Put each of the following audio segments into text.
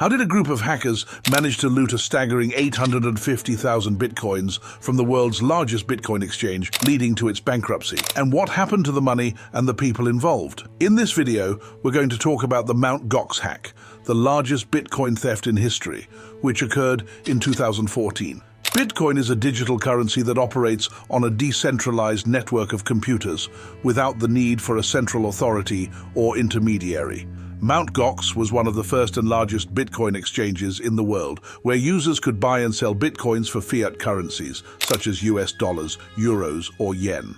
How did a group of hackers manage to loot a staggering 850,000 bitcoins from the world's largest Bitcoin exchange, leading to its bankruptcy? And what happened to the money and the people involved? In this video, we're going to talk about the Mt. Gox hack, the largest Bitcoin theft in history, which occurred in 2014. Bitcoin is a digital currency that operates on a decentralized network of computers without the need for a central authority or intermediary. Mt. Gox was one of the first and largest Bitcoin exchanges in the world, where users could buy and sell Bitcoins for fiat currencies, such as US dollars, euros, or yen.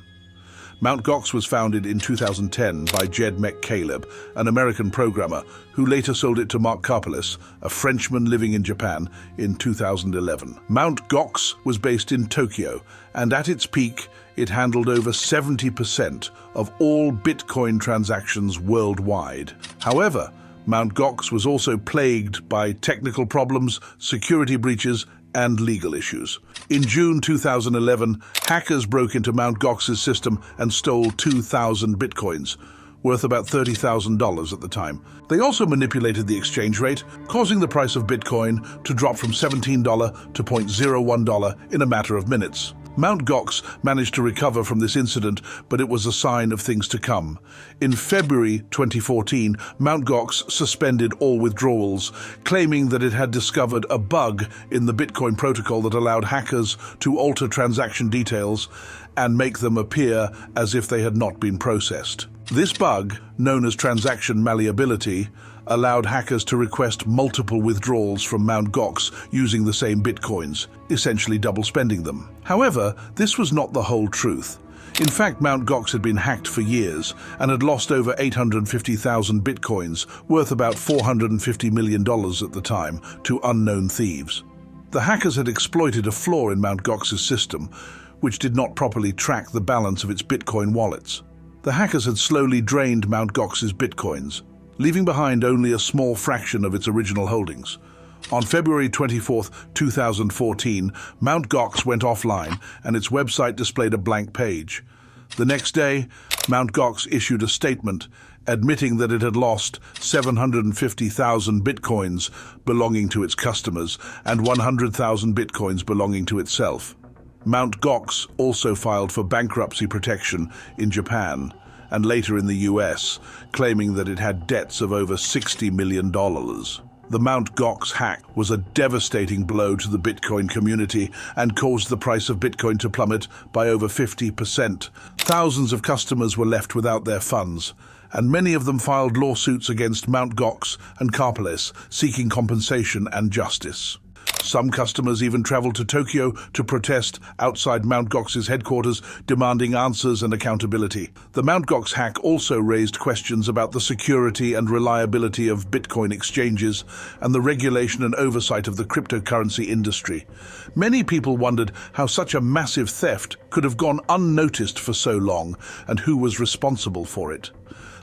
Mt. Gox was founded in 2010 by Jed McCaleb, an American programmer, who later sold it to Mark Karpeles, a Frenchman living in Japan, in 2011. Mt. Gox was based in Tokyo, and at its peak, it handled over 70% of all Bitcoin transactions worldwide. However, Mt. Gox was also plagued by technical problems, security breaches, and legal issues. In June 2011, hackers broke into Mt. Gox's system and stole 2,000 Bitcoins, worth about $30,000 at the time. They also manipulated the exchange rate, causing the price of Bitcoin to drop from $17 to $0.01 in a matter of minutes. Mt. Gox managed to recover from this incident, but it was a sign of things to come. In February 2014, Mt. Gox suspended all withdrawals, claiming that it had discovered a bug in the Bitcoin protocol that allowed hackers to alter transaction details and make them appear as if they had not been processed. This bug, known as transaction malleability, allowed hackers to request multiple withdrawals from Mt. Gox using the same Bitcoins, essentially double spending them. However, this was not the whole truth. In fact, Mt. Gox had been hacked for years and had lost over 850,000 Bitcoins, worth about $450 million at the time, to unknown thieves. The hackers had exploited a flaw in Mt. Gox's system, which did not properly track the balance of its Bitcoin wallets. The hackers had slowly drained Mt. Gox's Bitcoins, leaving behind only a small fraction of its original holdings. On February 24, 2014, Mt. Gox went offline and its website displayed a blank page. The next day, Mt. Gox issued a statement admitting that it had lost 750,000 Bitcoins belonging to its customers and 100,000 Bitcoins belonging to itself. Mt. Gox also filed for bankruptcy protection in Japan and later in the US, claiming that it had debts of over $60 million. The Mt. Gox hack was a devastating blow to the Bitcoin community and caused the price of Bitcoin to plummet by over 50%. Thousands of customers were left without their funds, and many of them filed lawsuits against Mt. Gox and Karpeles, seeking compensation and justice. Some customers even traveled to Tokyo to protest outside Mt. Gox's headquarters, demanding answers and accountability. The Mt. Gox hack also raised questions about the security and reliability of Bitcoin exchanges and the regulation and oversight of the cryptocurrency industry. Many people wondered how such a massive theft could have gone unnoticed for so long and who was responsible for it.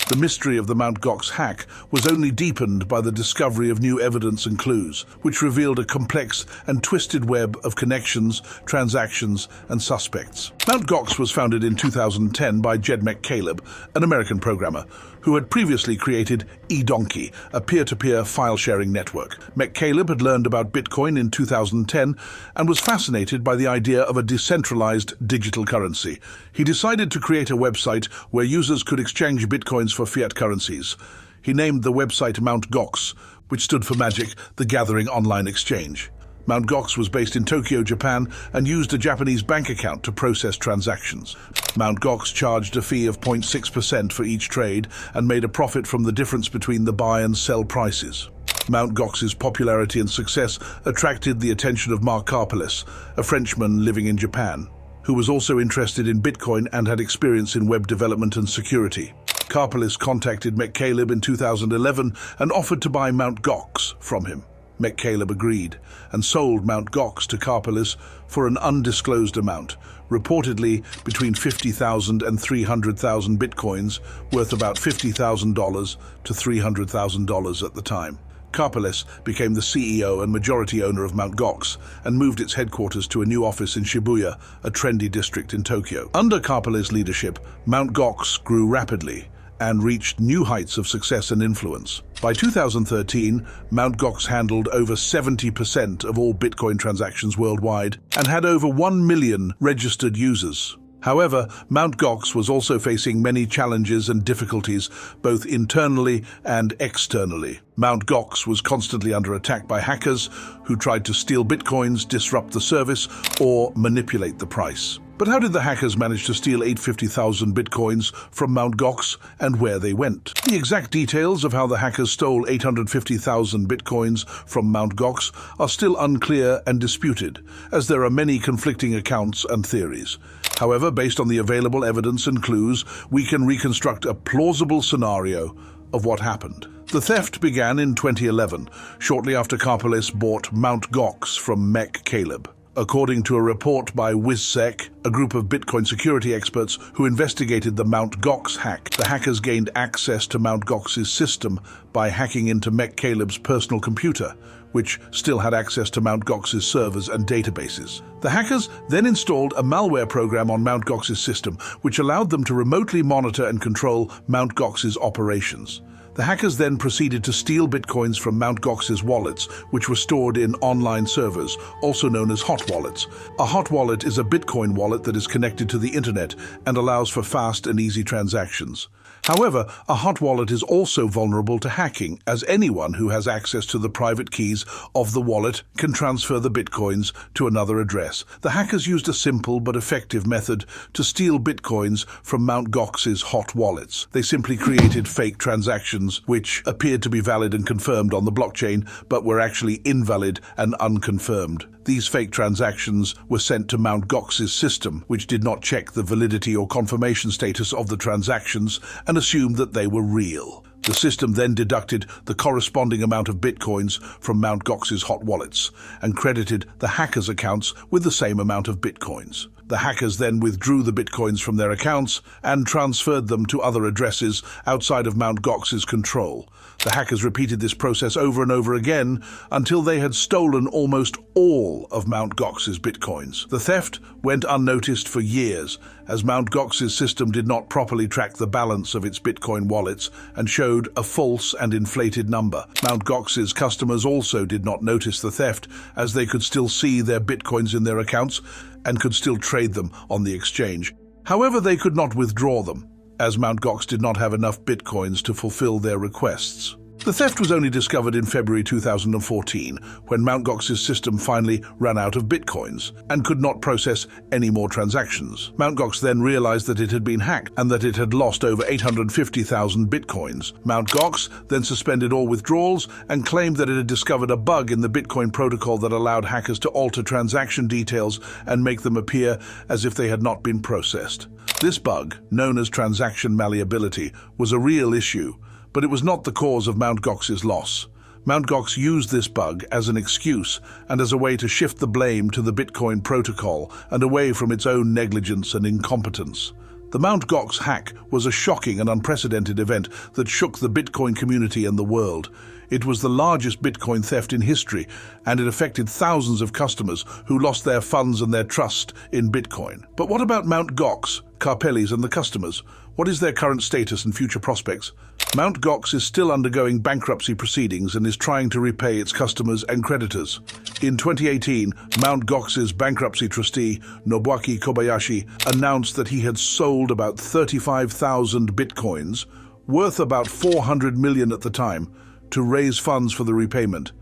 The mystery of the Mt. Gox hack was only deepened by the discovery of new evidence and clues, which revealed a complex and twisted web of connections, transactions, and suspects. Mt. Gox was founded in 2010 by Jed McCaleb, an American programmer, who had previously created eDonkey, a peer-to-peer file-sharing network. McCaleb had learned about Bitcoin in 2010 and was fascinated by the idea of a decentralized digital currency. He decided to create a website where users could exchange Bitcoins for fiat currencies. He named the website Mt. Gox, which stood for Magic, the Gathering Online Exchange. Mt. Gox was based in Tokyo, Japan, and used a Japanese bank account to process transactions. Mt. Gox charged a fee of 0.6% for each trade and made a profit from the difference between the buy and sell prices. Mt. Gox's popularity and success attracted the attention of Mark Karpeles, a Frenchman living in Japan, who was also interested in Bitcoin and had experience in web development and security. Karpeles contacted McCaleb in 2011 and offered to buy Mt. Gox from him. McCaleb agreed and sold Mt. Gox to Karpeles for an undisclosed amount, reportedly between 50,000 and 300,000 Bitcoins, worth about $50,000 to $300,000 at the time. Karpeles became the CEO and majority owner of Mt. Gox and moved its headquarters to a new office in Shibuya, a trendy district in Tokyo. Under Karpeles' leadership, Mt. Gox grew rapidly, and reached new heights of success and influence. By 2013, Mt. Gox handled over 70% of all Bitcoin transactions worldwide and had over 1 million registered users. However, Mt. Gox was also facing many challenges and difficulties, both internally and externally. Mt. Gox was constantly under attack by hackers who tried to steal Bitcoins, disrupt the service, or manipulate the price. But how did the hackers manage to steal 850,000 Bitcoins from Mt. Gox and where they went? The exact details of how the hackers stole 850,000 Bitcoins from Mt. Gox are still unclear and disputed, as there are many conflicting accounts and theories. However, based on the available evidence and clues, we can reconstruct a plausible scenario of what happened. The theft began in 2011, shortly after Karpeles bought Mt. Gox from Mek Caleb. According to a report by WizSec, a group of Bitcoin security experts who investigated the Mt. Gox hack, the hackers gained access to Mt. Gox's system by hacking into Mek Caleb's personal computer, which still had access to Mt. Gox's servers and databases. The hackers then installed a malware program on Mt. Gox's system, which allowed them to remotely monitor and control Mt. Gox's operations. The hackers then proceeded to steal Bitcoins from Mt. Gox's wallets, which were stored in online servers, also known as hot wallets. A hot wallet is a Bitcoin wallet that is connected to the internet and allows for fast and easy transactions. However, a hot wallet is also vulnerable to hacking, as anyone who has access to the private keys of the wallet can transfer the Bitcoins to another address. The hackers used a simple but effective method to steal Bitcoins from Mt. Gox's hot wallets. They simply created fake transactions which appeared to be valid and confirmed on the blockchain, but were actually invalid and unconfirmed. These fake transactions were sent to Mt. Gox's system, which did not check the validity or confirmation status of the transactions and assumed that they were real. The system then deducted the corresponding amount of Bitcoins from Mt. Gox's hot wallets and credited the hackers' accounts with the same amount of Bitcoins. The hackers then withdrew the Bitcoins from their accounts and transferred them to other addresses outside of Mt. Gox's control. The hackers repeated this process over and over again until they had stolen almost all of Mt. Gox's Bitcoins. The theft went unnoticed for years, as Mt. Gox's system did not properly track the balance of its Bitcoin wallets and showed a false and inflated number. Mt. Gox's customers also did not notice the theft, as they could still see their Bitcoins in their accounts and could still trade them on the exchange. However, they could not withdraw them, as Mt. Gox did not have enough Bitcoins to fulfill their requests. The theft was only discovered in February 2014, when Mt. Gox's system finally ran out of Bitcoins and could not process any more transactions. Mt. Gox then realized that it had been hacked and that it had lost over 850,000 Bitcoins. Mt. Gox then suspended all withdrawals and claimed that it had discovered a bug in the Bitcoin protocol that allowed hackers to alter transaction details and make them appear as if they had not been processed. This bug, known as transaction malleability, was a real issue, but it was not the cause of Mt. Gox's loss. Mt. Gox used this bug as an excuse and as a way to shift the blame to the Bitcoin protocol and away from its own negligence and incompetence. The Mt. Gox hack was a shocking and unprecedented event that shook the Bitcoin community and the world. It was the largest Bitcoin theft in history, and it affected thousands of customers who lost their funds and their trust in Bitcoin. But what about Mt. Gox, Karpeles, and the customers? What is their current status and future prospects? Mt. Gox is still undergoing bankruptcy proceedings and is trying to repay its customers and creditors. In 2018, Mt. Gox's bankruptcy trustee, Nobuaki Kobayashi, announced that he had sold about 35,000 Bitcoins, worth about 400 million at the time, to raise funds for the repayment.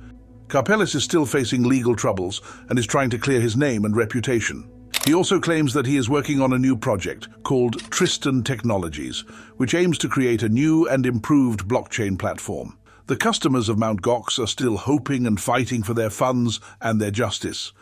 Karpeles is still facing legal troubles and is trying to clear his name and reputation. He also claims that he is working on a new project called Tristan Technologies, which aims to create a new and improved blockchain platform. The customers of Mt. Gox are still hoping and fighting for their funds and their justice.